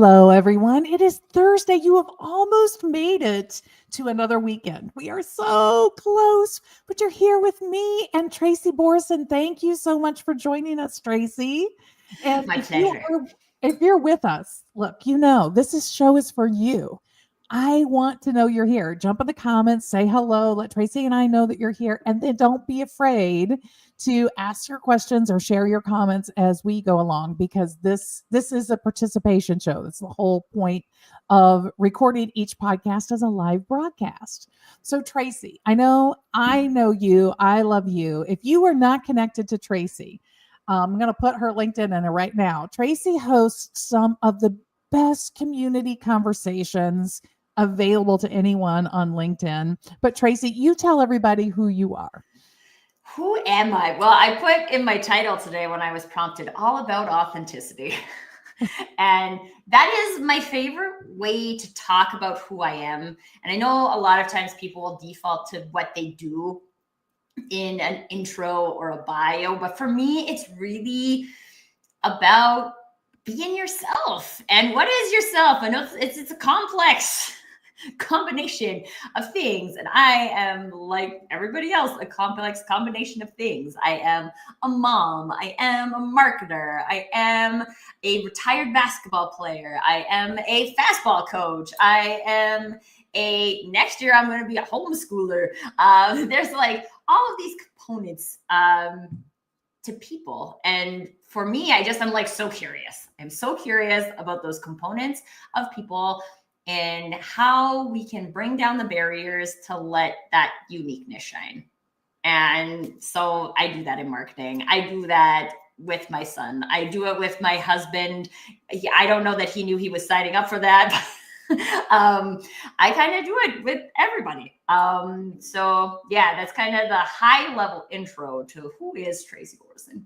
Hello, everyone. It is Thursday. You have almost made it to another weekend. We are so close, but you're here with me and Tracy Borreson. Thank you so much for joining us, Tracy. And My pleasure. if you're with us, look, you know this show is for you. I want to know you're here. Jump in the comments, say hello, let Tracy and I know that you're here, and then don't be afraid to ask your questions or share your comments as we go along, because this is a participation show. That's the whole point of recording each podcast as a live broadcast. So Tracy, I know you, I love you. If you are not connected to Tracy, I'm going to put her LinkedIn in it right now. Tracy hosts some of the best community conversations available to anyone on LinkedIn. But Tracy, you tell everybody who you are. Who am I? Well, I put in my title today when I was prompted all about authenticity. And that is my favorite way to talk about who I am. And I know a lot of times people will default to what they do in an intro or a bio, but for me, it's really about being yourself. And what is yourself? I know it's a complex combination of things, and I am, like everybody else, a complex combination of things. I am a mom, I am a marketer, I am a retired basketball player, I am a fastball coach, I am next year I'm going to be a homeschooler. There's like all of these components to people, and for me, I'm like so curious. I'm so curious about those components of people and how we can bring down the barriers to let that uniqueness shine. And so I do that in marketing. I do that with my son. I do it with my husband. I don't know that he knew he was signing up for that. I kind of do it with everybody. So yeah, that's kind of the high level intro to who is Tracy Borreson.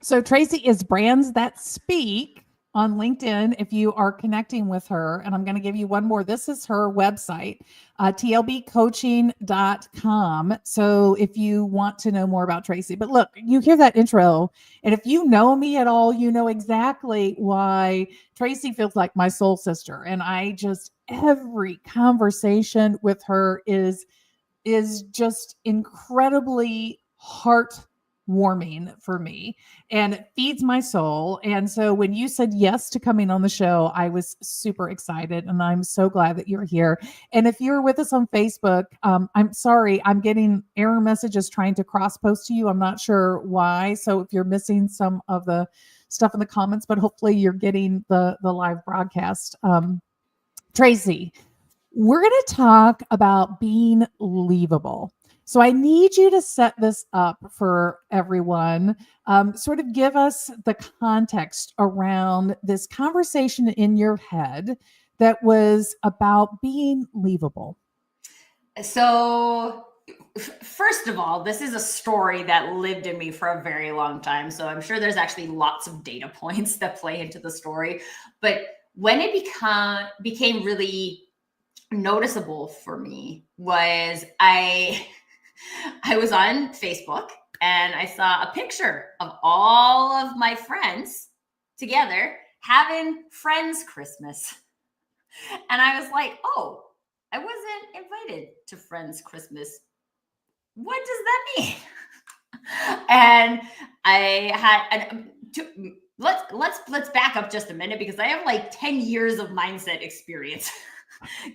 So Tracy is Brands That Speak on LinkedIn if you are connecting with her. And I'm going to give you one more. This is her website, tlbcoaching.com. So if you want to know more about Tracy, but look, you hear that intro, and if you know me at all, you know exactly why Tracy feels like my soul sister. And every conversation with her is just incredibly heartwarming for me, and it feeds my soul. And so when you said yes to coming on the show, I was super excited, and I'm so glad that you're here. And if you're with us on Facebook, I'm sorry, I'm getting error messages trying to cross post to you. I'm not sure why. So if you're missing some of the stuff in the comments, but hopefully you're getting the live broadcast. Tracy, we're going to talk about being leavable. So I need you to set this up for everyone. Sort of give us the context around this conversation in your head that was about being leavable. So first of all, this is a story that lived in me for a very long time. So I'm sure there's actually lots of data points that play into the story. But when it became really noticeable for me was I was on Facebook and I saw a picture of all of my friends together having Friends Christmas. And I was like, oh, I wasn't invited to Friends Christmas. What does that mean? And I had let's back up just a minute, because I have like 10 years of mindset experience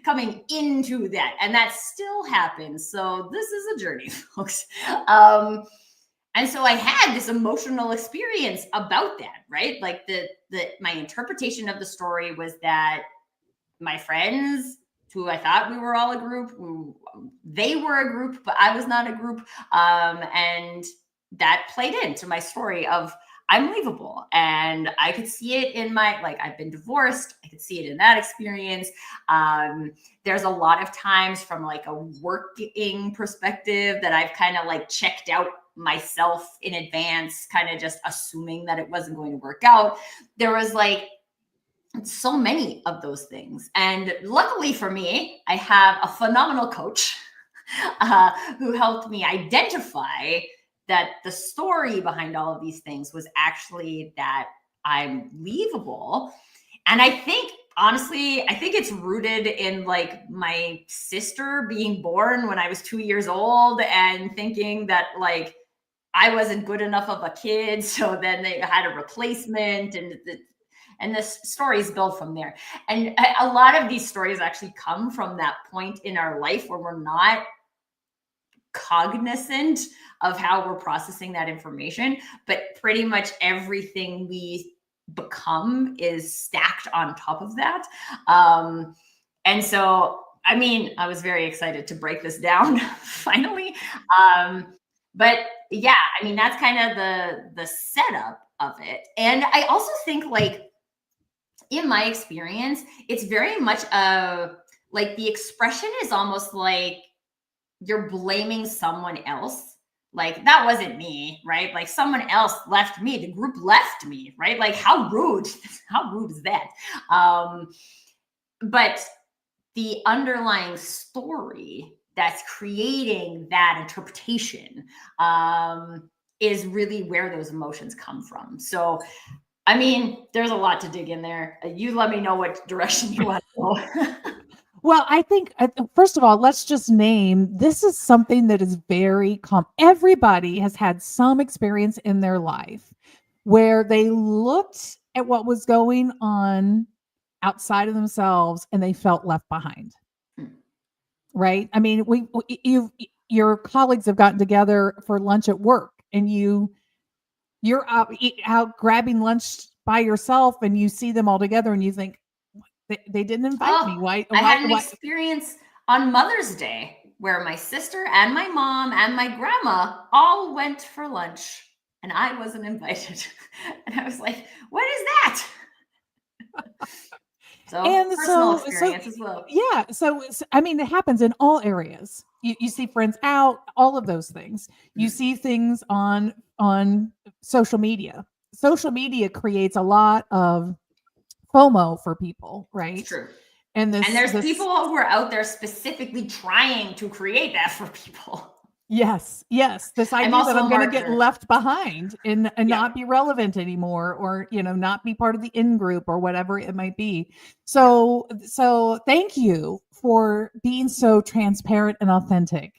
coming into that, and that still happens. So this is a journey, folks. And so I had this emotional experience about that, right? Like my interpretation of the story was that my friends, who I thought we were all a group, they were a group, but I was not a group. And that played into my story of I'm leavable. And I could see it in I've been divorced. I could see it in that experience. There's a lot of times from like a working perspective that I've kind of like checked out myself in advance, kind of just assuming that it wasn't going to work out. There was like so many of those things. And luckily for me, I have a phenomenal coach who helped me identify that the story behind all of these things was actually that I'm leavable. And I think, honestly, I think it's rooted in like my sister being born when I was 2 years old and thinking that like I wasn't good enough of a kid. So then they had a replacement, and this story is built from there. And a lot of these stories actually come from that point in our life where we're not cognizant of how we're processing that information, but pretty much everything we become is stacked on top of that. And so, I mean, I was very excited to break this down finally. But yeah, I mean, that's kind of the setup of it. And I also think like in my experience, it's very much like the expression is almost like you're blaming someone else. Like that wasn't me, right? Like someone else left me. The group left me, right? Like how rude? How rude is that? But the underlying story that's creating that interpretation is really where those emotions come from. So, I mean, there's a lot to dig in there. You let me know what direction you want to go. Well, I think, first of all, let's just name this is something that is very common. Everybody has had some experience in their life where they looked at what was going on outside of themselves and they felt left behind. Right? I mean, your colleagues have gotten together for lunch at work, and you're out grabbing lunch by yourself, and you see them all together, and you think they didn't invite me. Why? I had an Why? experience on Mother's Day where my sister and my mom and my grandma all went for lunch, and I wasn't invited. And I was like, "What is that?" So And personal experience as well. yeah, so I mean, it happens in all areas. You see friends out, all of those things. You see things on social media. Social media creates a lot of FOMO for people, right? It's true. And And there's people who are out there specifically trying to create that for people. Yes. This idea that I'm going to get left behind and not be relevant anymore, or not be part of the in group or whatever it might be. So thank you for being so transparent and authentic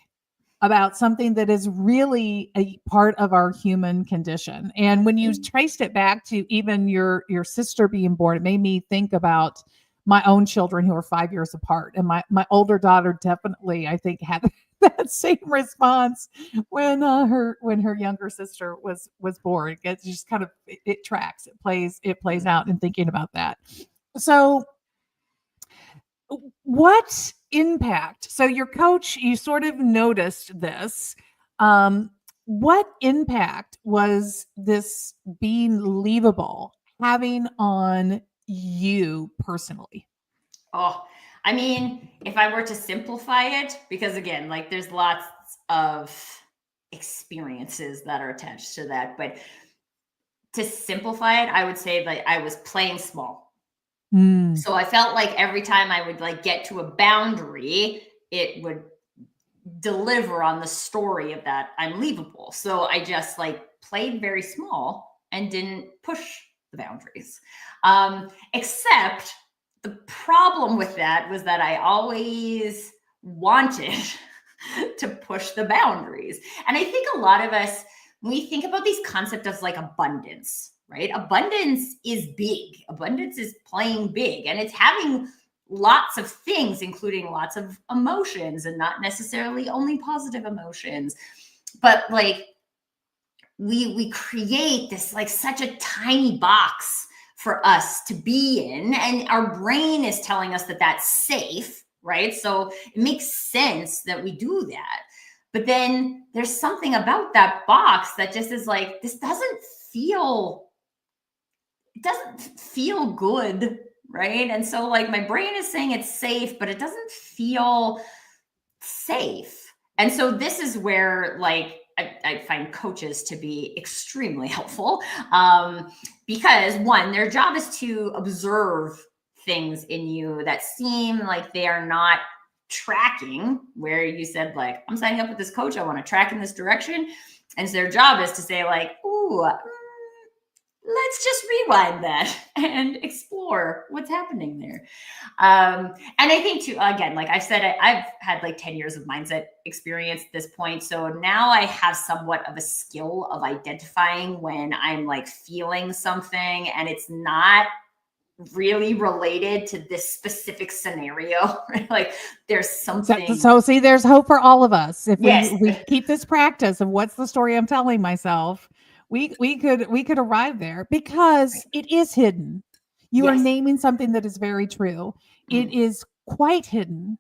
about something that is really a part of our human condition. And when you traced it back to even your sister being born, it made me think about my own children who are 5 years apart. And my older daughter definitely, I think, had that same response when her younger sister was born. It just kind of it tracks. It plays out in thinking about that. So what impact? So your coach, you sort of noticed this. What impact was this being leavable having on you personally? Oh, I mean, if I were to simplify it, because again, like there's lots of experiences that are attached to that, but to simplify it, I would say like I was playing small. So I felt like every time I would like get to a boundary, it would deliver on the story of that I'm leavable. So I just like played very small and didn't push the boundaries. Except the problem with that was that I always wanted to push the boundaries. And I think a lot of us, when we think about these concepts of like abundance, right? Abundance is big. Abundance is playing big, and it's having lots of things, including lots of emotions, and not necessarily only positive emotions. But like we create this like such a tiny box for us to be in, and our brain is telling us that that's safe, right? So it makes sense that we do that. But then there's something about that box that just is like, this doesn't feel good, right? And so like my brain is saying it's safe, but it doesn't feel safe. And so this is where like I find coaches to be extremely helpful, because one, their job is to observe things in you that seem like they are not tracking, where you said like, I'm signing up with this coach, I want to track in this direction. And so their job is to say like, ooh, let's just rewind that and explore what's happening there. And I think too, again, like I said, I've had like 10 years of mindset experience at this point. So now I have somewhat of a skill of identifying when I'm like feeling something and it's not really related to this specific scenario. Right? Like there's something. So see, there's hope for all of us. If Yes. we keep this practice of what's the story I'm telling myself, we could arrive there because it is hidden. You are Yes. naming something that is very true. It is quite hidden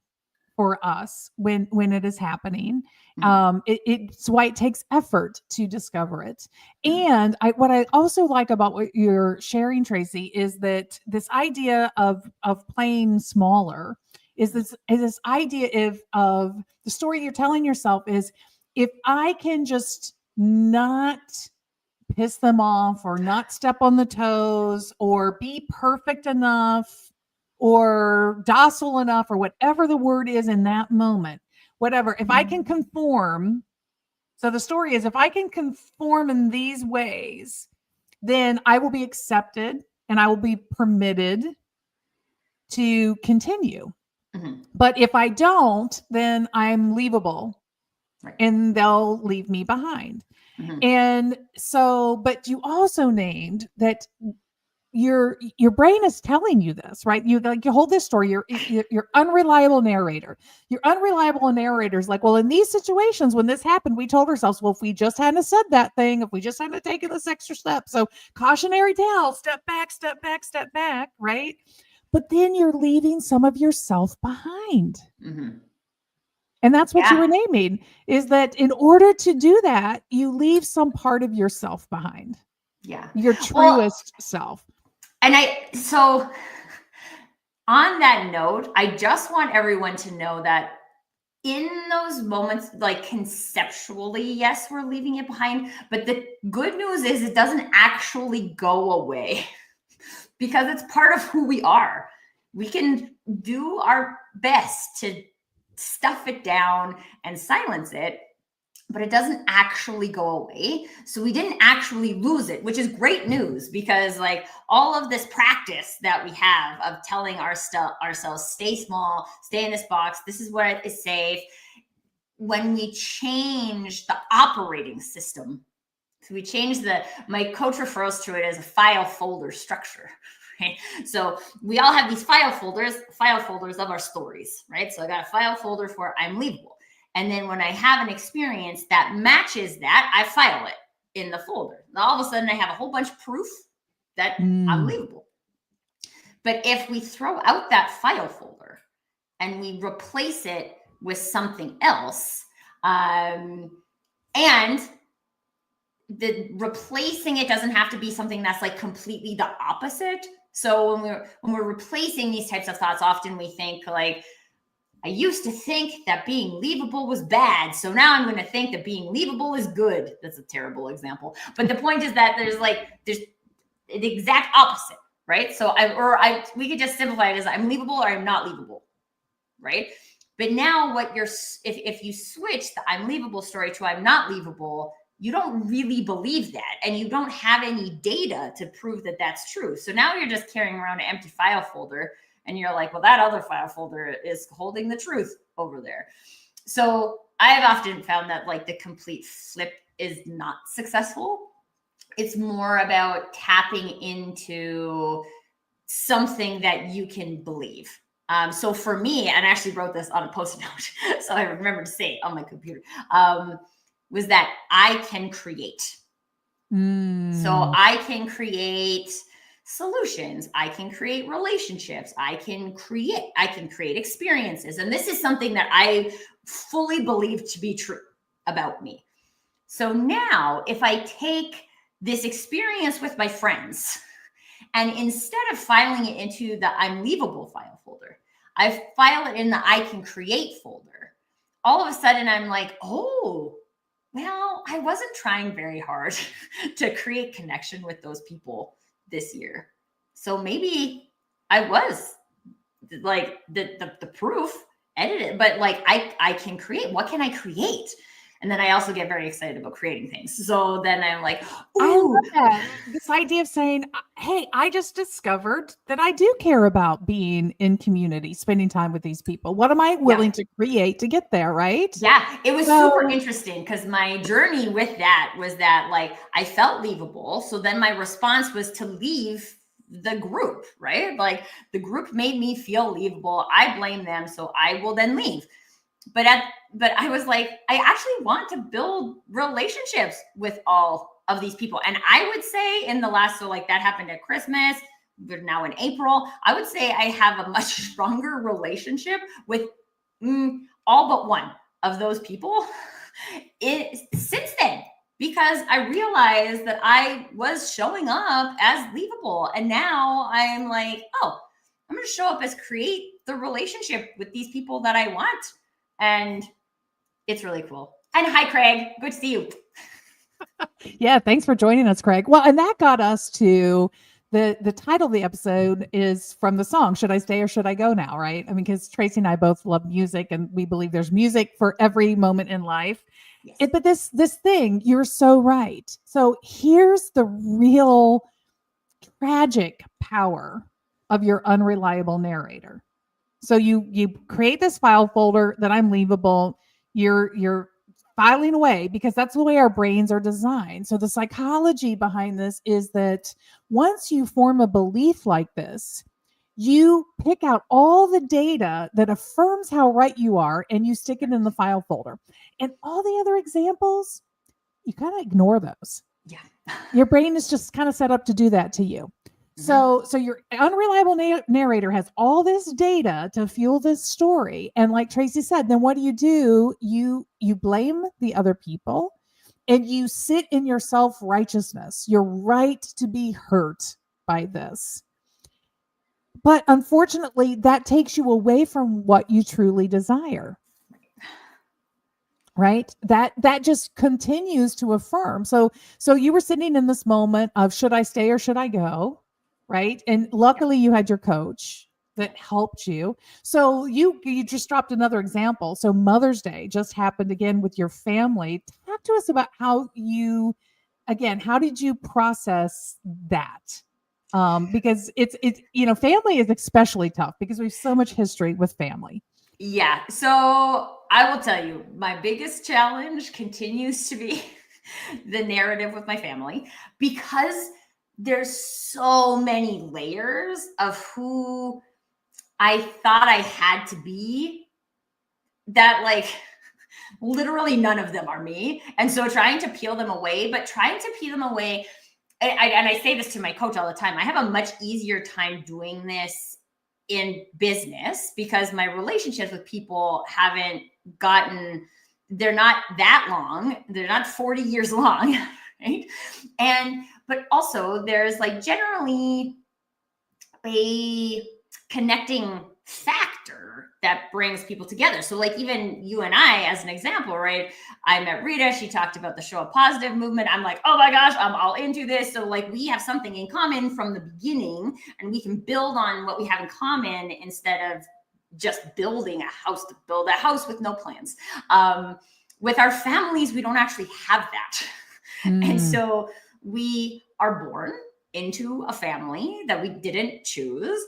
for us when it is happening. It's why it takes effort to discover it. And what I also like about what you're sharing, Tracy, is that this idea of playing smaller is this idea of the story you're telling yourself is, if I can just not piss them off or not step on the toes or be perfect enough or docile enough or whatever the word is in that moment, whatever, if I can conform. So the story is, if I can conform in these ways, then I will be accepted and I will be permitted to continue. But if I don't, then I'm leavable, and they'll leave me behind. And so, but you also named that your brain is telling you this, right? You hold this story, your unreliable narrator. Your unreliable narrator is like, well, in these situations when this happened, we told ourselves, well, if we just hadn't said that thing, if we just hadn't taken this extra step. So cautionary tale, step back, step back, step back, right? But then you're leaving some of yourself behind. And that's what you were naming, is that in order to do that, you leave some part of yourself behind. Yeah. Your truest self. And so on that note, I just want everyone to know that in those moments, like conceptually, yes, we're leaving it behind. But the good news is it doesn't actually go away because it's part of who we are. We can do our best to stuff it down and silence it, but it doesn't actually go away. So we didn't actually lose it, which is great news, because like all of this practice that we have of telling ourselves, stay small, stay in this box, this is what is safe. When we change the operating system, so we change my coach refers to it as a file folder structure. Right? So we all have these file folders of our stories, right? So I got a file folder for I'm leavable. And then when I have an experience that matches that, I file it in the folder. Now, all of a sudden, I have a whole bunch of proof that I'm leavable. But if we throw out that file folder and we replace it with something else, and the replacing it doesn't have to be something that's like completely the opposite. So when we're replacing these types of thoughts, often we think like, I used to think that being leavable was bad, so now I'm going to think that being leavable is good. That's a terrible example. But the point is that there's the exact opposite, right? So we could just simplify it as I'm leavable or I'm not leavable, right? But now if you switch the I'm leavable story to I'm not leavable, you don't really believe that. And you don't have any data to prove that that's true. So now you're just carrying around an empty file folder. And you're like, well, that other file folder is holding the truth over there. So I've often found that like the complete flip is not successful. It's more about tapping into something that you can believe. So for me, and I actually wrote this on a Post-it note, so I remember to say it on my computer, was that I can create. So I can create solutions, I can create relationships, I can create experiences. And this is something that I fully believe to be true about me. So now if I take this experience with my friends, and instead of filing it into the I'm leavable file folder, I file it in the I can create folder, all of a sudden I'm like, oh, well, I wasn't trying very hard to create connection with those people this year. So maybe I was like the proof edited, but like I can create. What can I create? And then I also get very excited about creating things. So then I'm like, I ooh, love that. This idea of saying, hey, I just discovered that I do care about being in community, spending time with these people. What am I willing to create to get there, right? yeah, it was So- super interesting because my journey with that was that like I felt leavable. So then my response was to leave the group, right? Like the group made me feel leavable. I blame them, so I will then leave. But I was like, I actually want to build relationships with all of these people. And I would say in the last, so like that happened at Christmas, we're now in April. I would say I have a much stronger relationship with all but one of those people since then, because I realized that I was showing up as leavable. And now I'm like, oh, I'm going to show up as create the relationship with these people that I want. And it's really cool. And hi, Craig. Good to see you. Yeah, thanks for joining us, Craig. Well, and that got us to the title of the episode is from the song "Should I Stay or Should I Go Now?" Right? I mean, because Tracy and I both love music, and we believe there's music for every moment in life. Yes. But this thing, you're so right. So here's the real tragic power of your unreliable narrator. So you create this file folder that I'm leavable. You're filing away because that's the way our brains are designed. So the psychology behind this is that once you form a belief like this, you pick out all the data that affirms how right you are and you stick it in the file folder. And all the other examples, you kind of ignore those. Yeah. Your brain is just kind of set up to do that to you. So your unreliable narrator has all this data to fuel this story. And like Tracy said, then what do? You blame the other people and you sit in your self-righteousness. You're right to be hurt by this. But unfortunately, that takes you away from what you truly desire. Right? That just continues to affirm. So you were sitting in this moment of should I stay or should I go? Right? And luckily you had your coach that helped you. So you just dropped another example. So Mother's Day just happened again with your family. Talk to us about how did you process that? Because it's family is especially tough because we have so much history with family. Yeah. So I will tell you, my biggest challenge continues to be the narrative with my family, because there's so many layers of who I thought I had to be that like literally none of them are me. And so trying to peel them away, and I say this to my coach all the time, I have a much easier time doing this in business because my relationships with people they're not that long. They're not 40 years long. Right. But also there's like generally a connecting factor that brings people together. So like even you and I, as an example, right? I met Rita, she talked about the Show Up Positive movement. I'm like, oh my gosh, I'm all into this. So like we have something in common from the beginning and we can build on what we have in common instead of just building a house to build a house with no plans. With our families, we don't actually have that. And so we are born into a family that we didn't choose.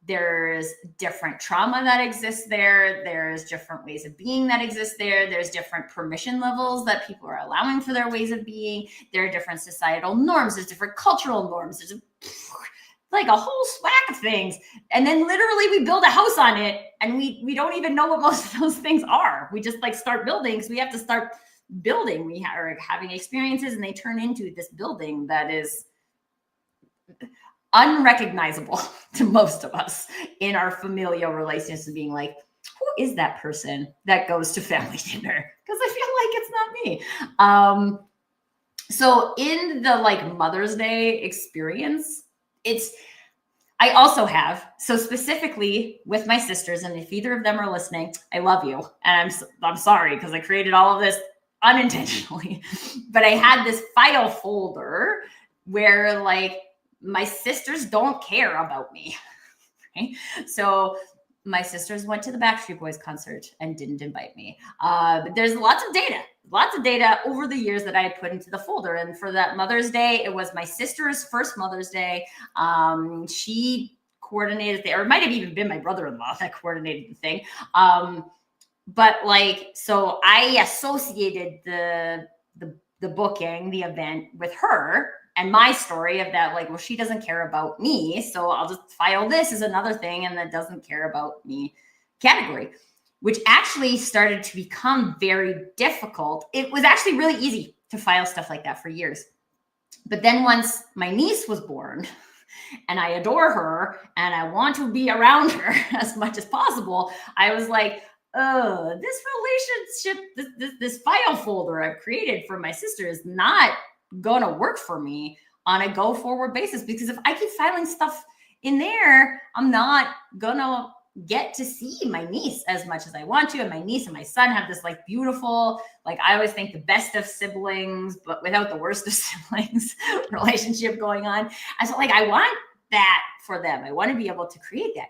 There's different trauma that exists there. There's different ways of being that exist there. There's different permission levels that people are allowing for their ways of being. There are different societal norms. There's different cultural norms. There's like a whole swack of things. And then literally we build a house on it and we don't even know what most of those things are. We just like start building because we have to start building. We are having experiences and they turn into this building that is unrecognizable to most of us in our familial relationships, and being like, who is that person that goes to family dinner? Because I feel like it's not me. So in the like Mother's Day experience, I also have, so specifically with my sisters, and if either of them are listening, I love you. And I'm sorry because I created all of this unintentionally, but I had this file folder where like my sisters don't care about me. Okay? So my sisters went to the Backstreet Boys concert and didn't invite me. But there's lots of data over the years that I had put into the folder. And for that Mother's Day, it was my sister's first Mother's Day. She coordinated or it might have even been my brother-in-law that coordinated the thing. But like, so I associated the booking, the event with her and my story of that, like, well, she doesn't care about me, so I'll just file this as another thing and that doesn't care about me category, which actually started to become very difficult. It was actually really easy to file stuff like that for years. But then once my niece was born and I adore her and I want to be around her as much as possible, I was like, oh, this relationship, this file folder I've created for my sister is not going to work for me on a go forward basis, because if I keep filing stuff in there, I'm not going to get to see my niece as much as I want to. And my niece and my son have this like beautiful, like I always think the best of siblings, but without the worst of siblings relationship going on. And so like, I want that for them. I want to be able to create that.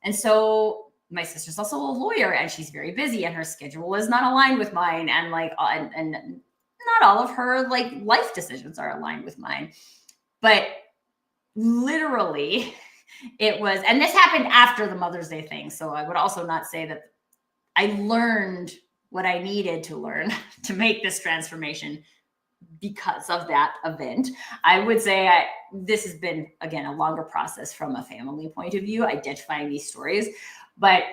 And so my sister's also a lawyer and she's very busy and her schedule is not aligned with mine. And like, and not all of her like life decisions are aligned with mine, but literally it was, and this happened after the Mother's Day thing. So I would also not say that I learned what I needed to learn to make this transformation because of that event. I would say this has been, again, a longer process from a family point of view, identifying these stories. But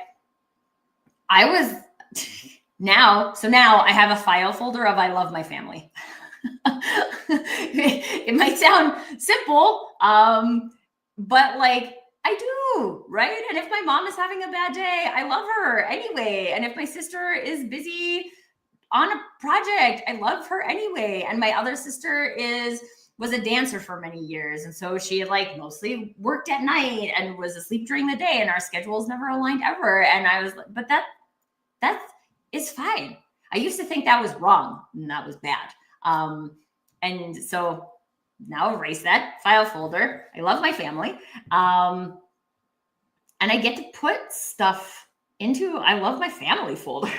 I was now I have a file folder of I love my family. It might sound simple, but like I do, right? And if my mom is having a bad day, I love her anyway. And if my sister is busy on a project, I love her anyway. And my other sister was a dancer for many years. And so she like mostly worked at night and was asleep during the day and our schedules never aligned ever. And I was like, but that is fine. I used to think that was wrong and that was bad. And so now erase that file folder. I love my family. And I get to put stuff into I love my family folder.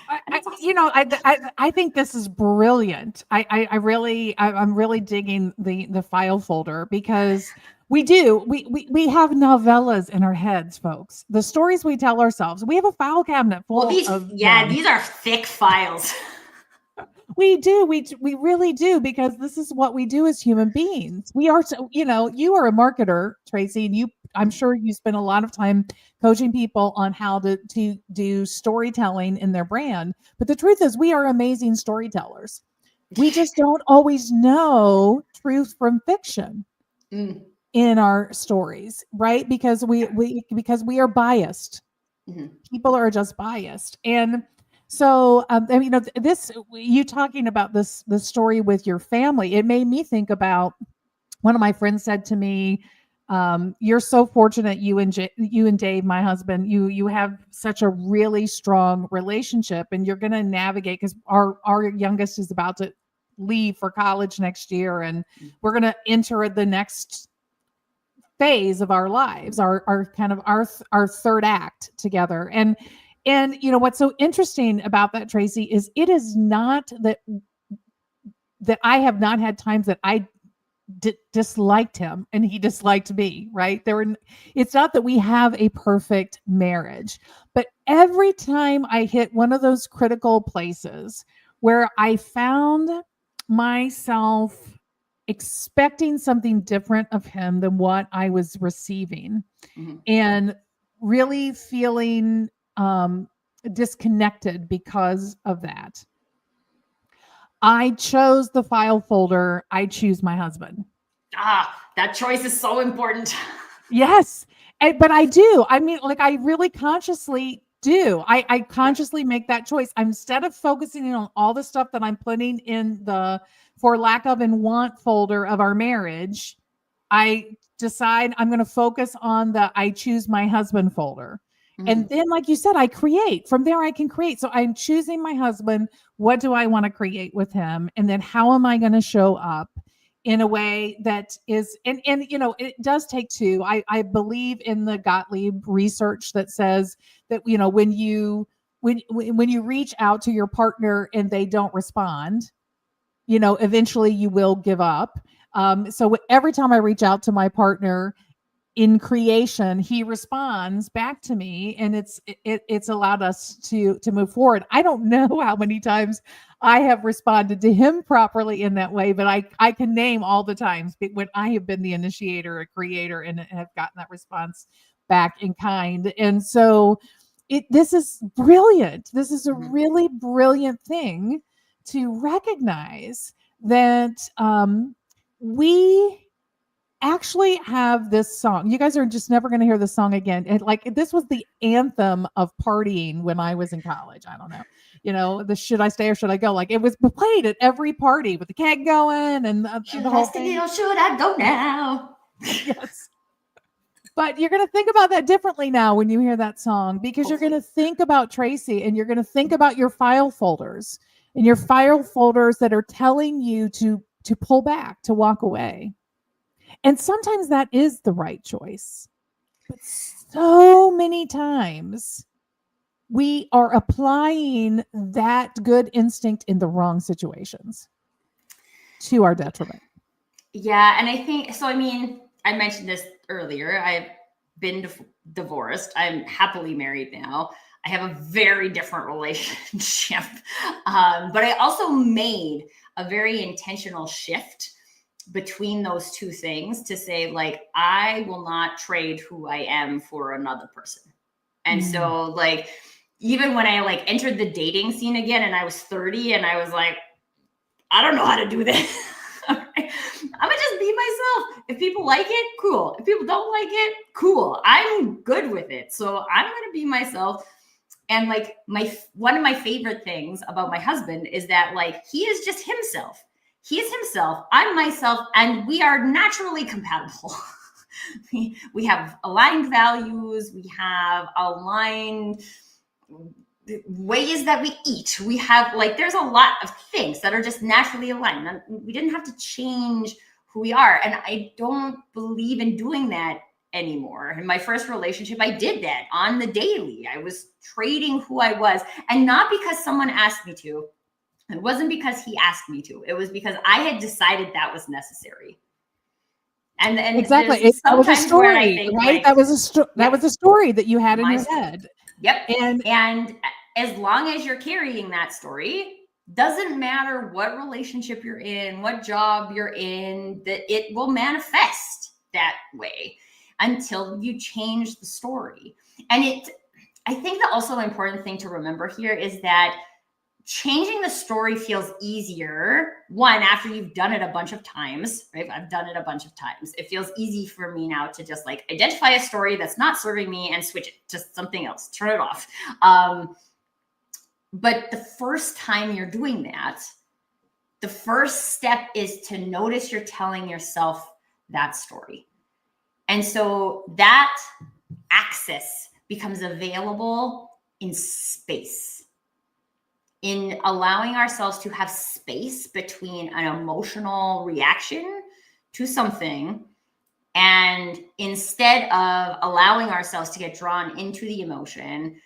I think this is brilliant. I'm really digging the file folder because we have novellas in our heads, folks. The stories we tell ourselves. We have a file cabinet full these are thick files. We do. We really do, because this is what we do as human beings. We are, you are a marketer, Tracy, and I'm sure you spend a lot of time coaching people on how to do storytelling in their brand. But the truth is we are amazing storytellers. We just don't always know truth from fiction in our stories, right? Because we are biased. Mm-hmm. People are just biased. And so, this, you talking about the story with your family, it made me think about one of my friends said to me, you're so fortunate, you and Dave, my husband, you have such a really strong relationship and you're going to navigate, because our youngest is about to leave for college next year. And we're going to enter the next phase of our lives, our kind of our third act together. And what's so interesting about that, Tracy, is it is not that I have not had times that I disliked him and he disliked me, right? It's not that we have a perfect marriage, but every time I hit one of those critical places where I found myself expecting something different of him than what I was receiving, and really feeling disconnected because of that, I chose the file folder. I choose my husband. That choice is so important. Yes. But I do. I mean, like, I really consciously do. I consciously make that choice. Instead of focusing on all the stuff that I'm putting in the for lack of and want folder of our marriage, I decide I'm going to focus on the I choose my husband folder. And then, like you said, I create. From there, I can create. So I'm choosing my husband. What do I want to create with him? And then how am I going to show up in a way that is, and it does take two. I believe in the Gottlieb research that says that, when you reach out to your partner and they don't respond, eventually you will give up. So every time I reach out to my partner in creation, he responds back to me, and it's allowed us to move forward. I don't know how many times I have responded to him properly in that way, but I can name all the times when I have been the initiator, a creator, and have gotten that response back in kind. And so this is brilliant. This is a really brilliant thing to recognize that we actually have this song. You guys are just never going to hear this song again. And this was the anthem of partying when I was in college. I don't know, the should I stay or should I go? It was played at every party with the keg going and the whole thing. Should I go now? Yes. But you're going to think about that differently now when you hear that song, because you're going to think about Tracy, and you're going to think about your file folders that are telling you to pull back, to walk away. And sometimes that is the right choice. But so many times we are applying that good instinct in the wrong situations to our detriment. Yeah. And I think, so, I mentioned this earlier. I've been divorced. I'm happily married now. I have a very different relationship. But I also made a very intentional shift between those two things to say, I will not trade who I am for another person. And so even when I entered the dating scene again, and I was 30, and I was like, I don't know how to do this. I'm gonna just be myself. If people like it, cool. If people don't like it, cool. I'm good with it. So I'm gonna be myself. And one of my favorite things about my husband is that he is just himself. He is himself. I'm myself, and we are naturally compatible. we have aligned values. We have aligned ways that we eat. We have there's a lot of things that are just naturally aligned. And we didn't have to change who we are. And I don't believe in doing that anymore. In my first relationship, I did that on the daily. I was trading who I was, and not because someone asked me to. It wasn't because he asked me to. It was because I had decided that was necessary. And exactly, that was a story, right? That was a story that you had in your head. Yep. And as long as you're carrying that story, doesn't matter what relationship you're in, what job you're in, that it will manifest that way until you change the story. And I think the also important thing to remember here is that changing the story feels easier, one, after you've done it a bunch of times, right? I've done it a bunch of times. It feels easy for me now to just identify a story that's not serving me and switch it to something else, turn it off. But the first time you're doing that, the first step is to notice you're telling yourself that story. And so that access becomes available in space. In allowing ourselves to have space between an emotional reaction to something, and instead of allowing ourselves to get drawn into the emotion,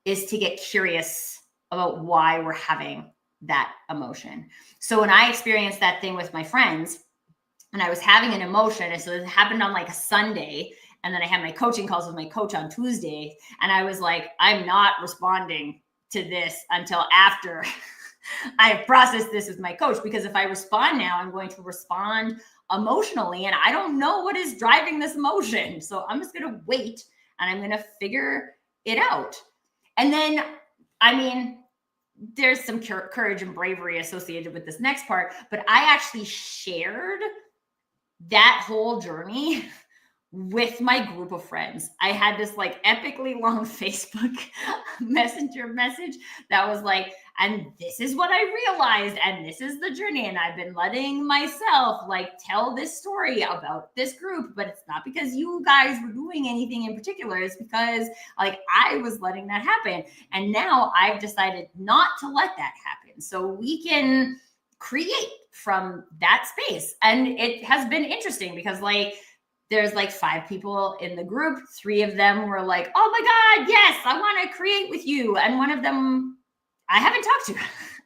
is to get curious about why we're having that emotion. So when I experienced that thing with my friends, and I was having an emotion, and so it happened on a Sunday, and then I had my coaching calls with my coach on Tuesday, and I was like, I'm not responding to this until after I have processed this with my coach, because if I respond now, I'm going to respond emotionally, and I don't know what is driving this emotion. So I'm just going to wait, and I'm going to figure it out. And then, there's some courage and bravery associated with this next part, but I actually shared that whole journey with my group of friends. I had this epically long Facebook messenger message that was and this is what I realized, and this is the journey, and I've been letting myself tell this story about this group, but it's not because you guys were doing anything in particular. It's because I was letting that happen, and now I've decided not to let that happen, so we can create from that space. And it has been interesting because like, there's like 5 people in the group. 3 of them were like, oh my God, yes, I want to create with you. And one of them I haven't talked to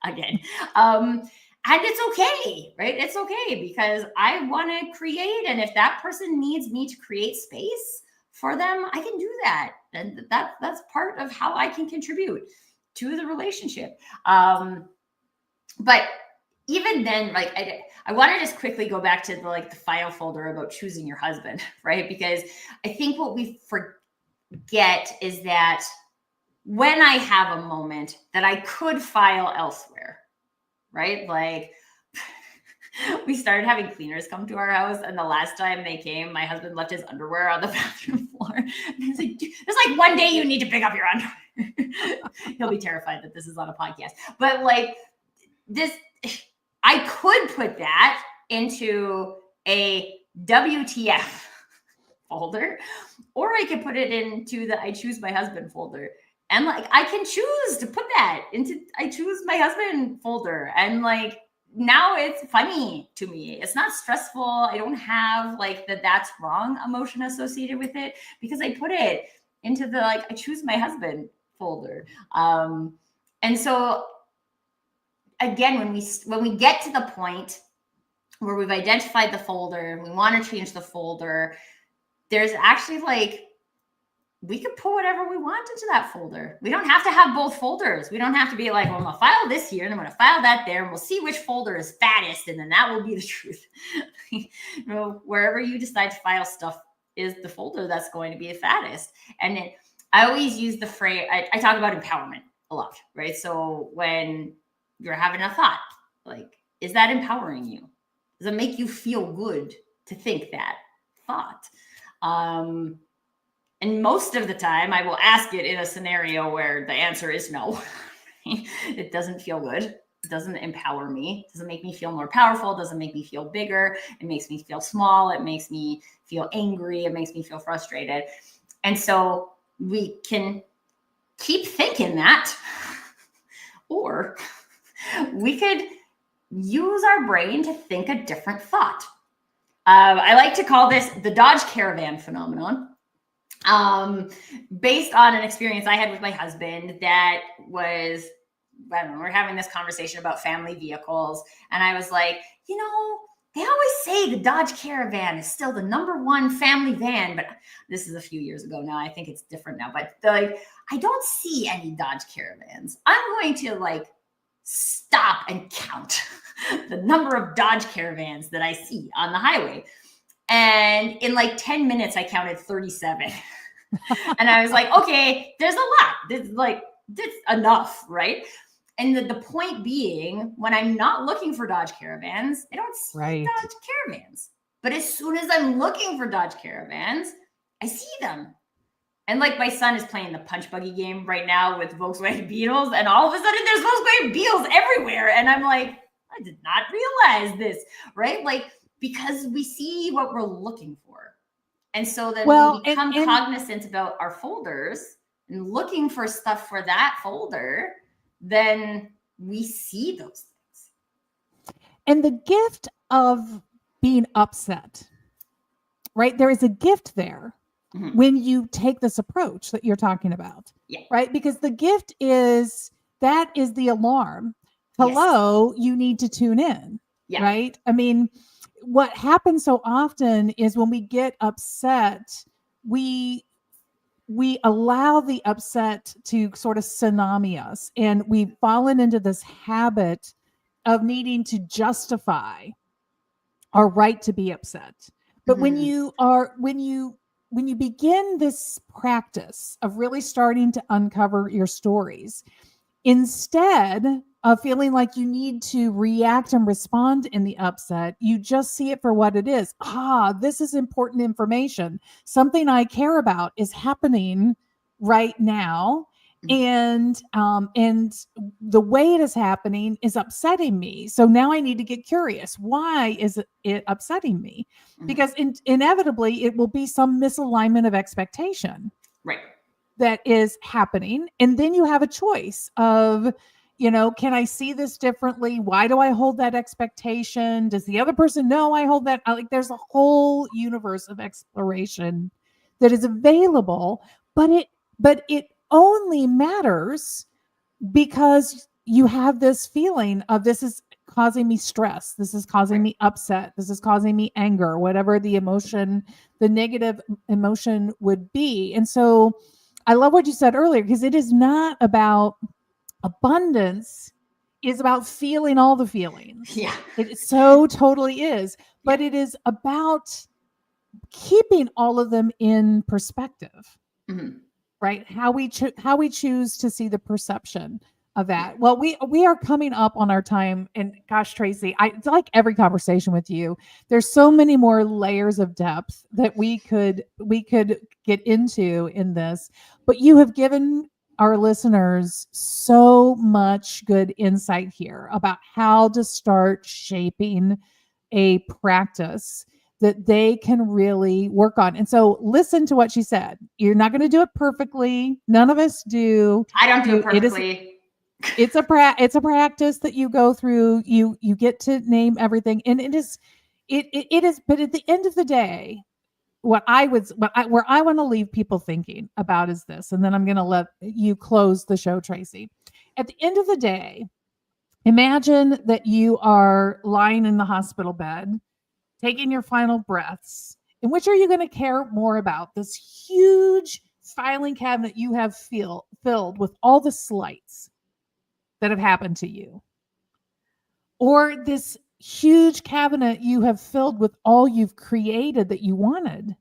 again. And it's okay, right? It's okay because I want to create. And if that person needs me to create space for them, I can do that. And that's part of how I can contribute to the relationship. But even then, like I want to just quickly go back to the file folder about choosing your husband, right? Because I think what we forget is that when I have a moment that I could file elsewhere, right? Like we started having cleaners come to our house, and the last time they came, my husband left his underwear on the bathroom floor. And he's like, there's like one day you need to pick up your underwear. He'll be terrified that this is on a podcast. But like this, I could put that into a WTF folder, or I could put it into the I choose my husband folder. And like, I can choose to put that into I choose my husband folder. And like, now it's funny to me. It's not stressful. I don't have like that's wrong emotion associated with it because I put it into the I choose my husband folder. And so again, when we get to the point where we've identified the folder and we want to change the folder, there's actually we could put whatever we want into that folder. We don't have to have both folders. We don't have to be like, well, I'm going to file this here and I'm going to file that there, and we'll see which folder is fattest, and then that will be the truth. Wherever you decide to file stuff is the folder that's going to be the fattest. And then I always use the phrase, I talk about empowerment a lot, right? So when you're having a thought, is that empowering you? Does it make you feel good to think that thought? And most of the time, I will ask it in a scenario where the answer is no. It doesn't feel good. It doesn't empower me. It doesn't make me feel more powerful. It doesn't make me feel bigger. It makes me feel small. It makes me feel angry. It makes me feel frustrated. And so we can keep thinking that, or we could use our brain to think a different thought. I like to call this the Dodge Caravan phenomenon. Based on an experience I had with my husband that was, I don't know, we're having this conversation about family vehicles. And I was like, they always say the Dodge Caravan is still the #1 family van, but this is a few years ago now. I think it's different now, but I don't see any Dodge Caravans. I'm going to stop and count the number of Dodge Caravans that I see on the highway. And in 10 minutes, I counted 37. And I was like, okay, there's a lot. This enough, right? And the point being, when I'm not looking for Dodge Caravans, I don't see Dodge Caravans. But as soon as I'm looking for Dodge Caravans, I see them. And my son is playing the punch buggy game right now with Volkswagen Beetles, and all of a sudden there's Volkswagen Beetles everywhere. And I'm like, I did not realize this, right? Because we see what we're looking for. And so then we become cognizant about our folders and looking for stuff for that folder, then we see those things. And the gift of being upset, right? There is a gift there when you take this approach that you're talking about, right? Because the gift is the alarm. Hello, you need to tune in, right? I mean, what happens so often is when we get upset, we allow the upset to sort of tsunami us, and we've fallen into this habit of needing to justify our right to be upset. But when you begin this practice of really starting to uncover your stories, instead of feeling like you need to react and respond in the upset, you just see it for what it is. This is important information. Something I care about is happening right now. And the way it is happening is upsetting me. So now I need to get curious. Why is it upsetting me? Because inevitably it will be some misalignment of expectation. Right. That is happening. And then you have a choice of, can I see this differently? Why do I hold that expectation? Does the other person know I hold that? Like, there's a whole universe of exploration that is available, but it only matters because you have this feeling of, this is causing me stress, this is causing me upset, this is causing me anger, whatever the emotion, the negative emotion would be. And so I love what you said earlier, because it is not about abundance, is about feeling all the feelings. Yeah. It so totally is. But Yeah. it is about keeping all of them in perspective, Mm-hmm. right? How we choose to see the perception of that. Well, we are coming up on our time, and gosh, Tracy, it's like every conversation with you, there's so many more layers of depth that we could get into in this, but you have given our listeners so much good insight here about how to start shaping a practice that they can really work on. And so listen to what she said. You're not going to do it perfectly. None of us do. I don't do it perfectly. It's a practice that you go through. You get to name everything, and it is. But at the end of the day, where I want to leave people thinking about is this, and then I'm going to let you close the show, Tracy. At the end of the day, imagine that you are lying in the hospital bed, taking your final breaths. And which are you going to care more about? This huge filing cabinet you have filled with all the slights that have happened to you, or this huge cabinet you have filled with all you've created that you wanted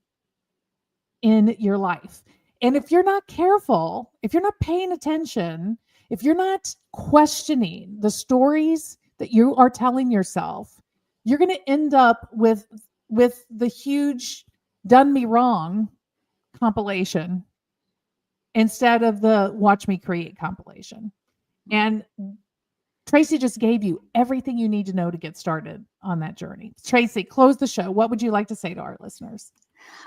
in your life? And if you're not careful, if you're not paying attention, if you're not questioning the stories that you are telling yourself, you're going to end up with the huge "Done Me Wrong" compilation instead of the "Watch Me Create" compilation. And Tracy just gave you everything you need to know to get started on that journey. Tracy, close the show. What would you like to say to our listeners?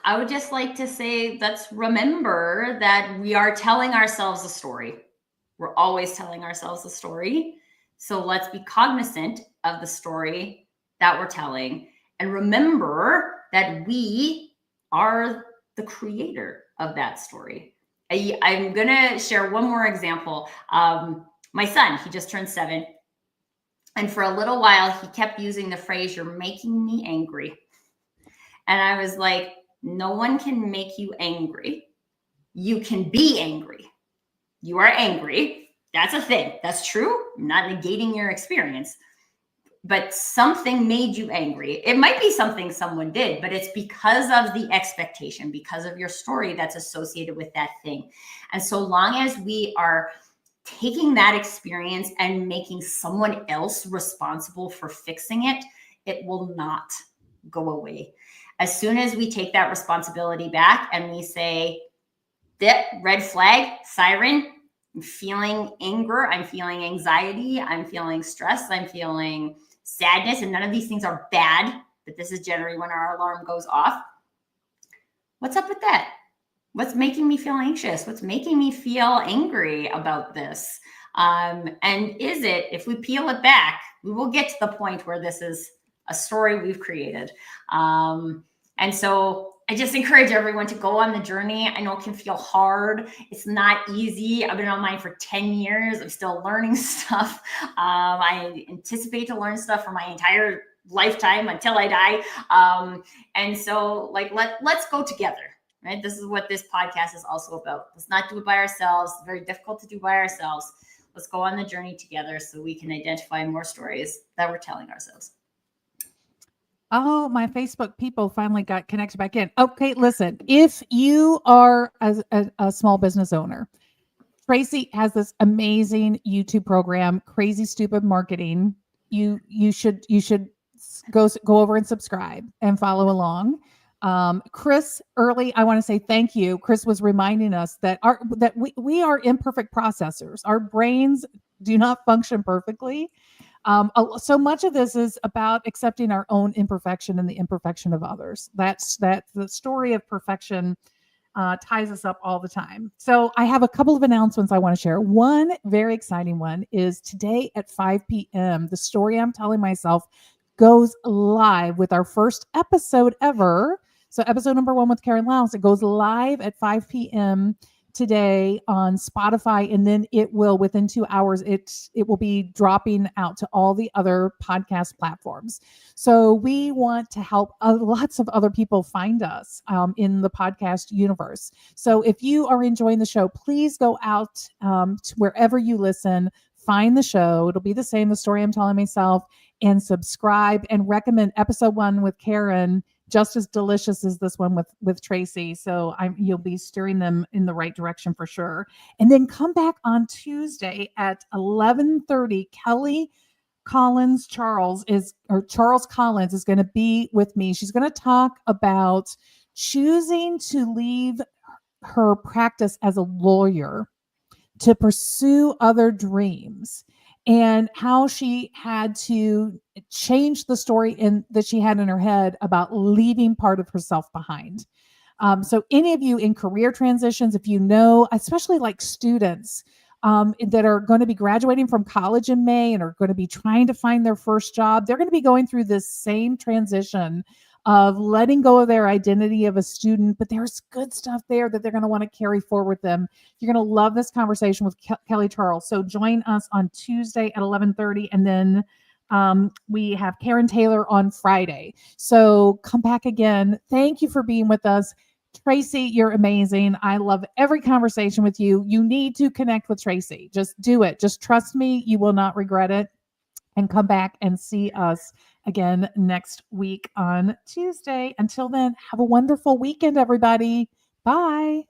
I would just like to say, let's remember that we are telling ourselves a story. We're always telling ourselves a story. So let's be cognizant of the story that we're telling, and remember that we are the creator of that story. I'm going to share one more example. My son, he just turned 7. And for a little while, he kept using the phrase, "You're making me angry." And I was like, no one can make you angry. You can be angry. You are angry. That's a thing. That's true. I'm not negating your experience. But something made you angry. It might be something someone did, but it's because of the expectation, because of your story that's associated with that thing. And so long as we are taking that experience and making someone else responsible for fixing it, it will not go away. As soon as we take that responsibility back and we say, "That red flag, siren, I'm feeling anger, I'm feeling anxiety, I'm feeling stress, I'm feeling sadness, and none of these things are bad, but this is generally when our alarm goes off. What's up with that? What's making me feel anxious? What's making me feel angry about this?" And is it, if we peel it back, we will get to the point where this is a story we've created. And so I just encourage everyone to go on the journey. I know it can feel hard. It's not easy. I've been on mine for 10 years. I'm still learning stuff. I anticipate to learn stuff for my entire lifetime until I die. And so let's go together, right? This is what this podcast is also about. Let's not do it by ourselves. It's very difficult to do by ourselves. Let's go on the journey together so we can identify more stories that we're telling ourselves. Oh, my Facebook people finally got connected back in. Okay, listen, if you are a small business owner, Tracy has this amazing YouTube program, Crazy Stupid Marketing. You should go over and subscribe and follow along. Chris, early, I want to say thank you. Chris was reminding us that we are imperfect processors. Our brains do not function perfectly. So much of this is about accepting our own imperfection and the imperfection of others. That's the story of perfection. ties us up all the time. So I have a couple of announcements I want to share. One very exciting one is today at 5 p.m. The story I'm telling myself goes live with our first episode ever. So episode number 1 with Karen Louse, it goes live at 5 p.m. today on Spotify, and then it will, within 2 hours, it will be dropping out to all the other podcast platforms. So we want to help lots of other people find us in the podcast universe. So if you are enjoying the show, please go out to wherever you listen, find the show. It'll be the same, the story I'm telling myself, and subscribe and recommend episode 1 with Karen, just as delicious as this one with Tracy. So you'll be steering them in the right direction for sure. And then come back on Tuesday at 11:30. Charles Collins is going to be with me. She's going to talk about choosing to leave her practice as a lawyer to pursue other dreams, and how she had to change the story that she had in her head about leaving part of herself behind. So any of you in career transitions, if you know, especially like students that are going to be graduating from college in May and are going to be trying to find their first job, they're going to be going through this same transition of letting go of their identity of a student, but there's good stuff there that they're going to want to carry forward with them. You're going to love this conversation with Kelly Charles. So join us on Tuesday at 11:30, and then we have Karen Taylor on Friday. So come back again. Thank you for being with us. Tracy, you're amazing. I love every conversation with you. You need to connect with Tracy. Just do it. Just trust me. You will not regret it. And come back and see us again next week on Tuesday. Until then, have a wonderful weekend, everybody. Bye.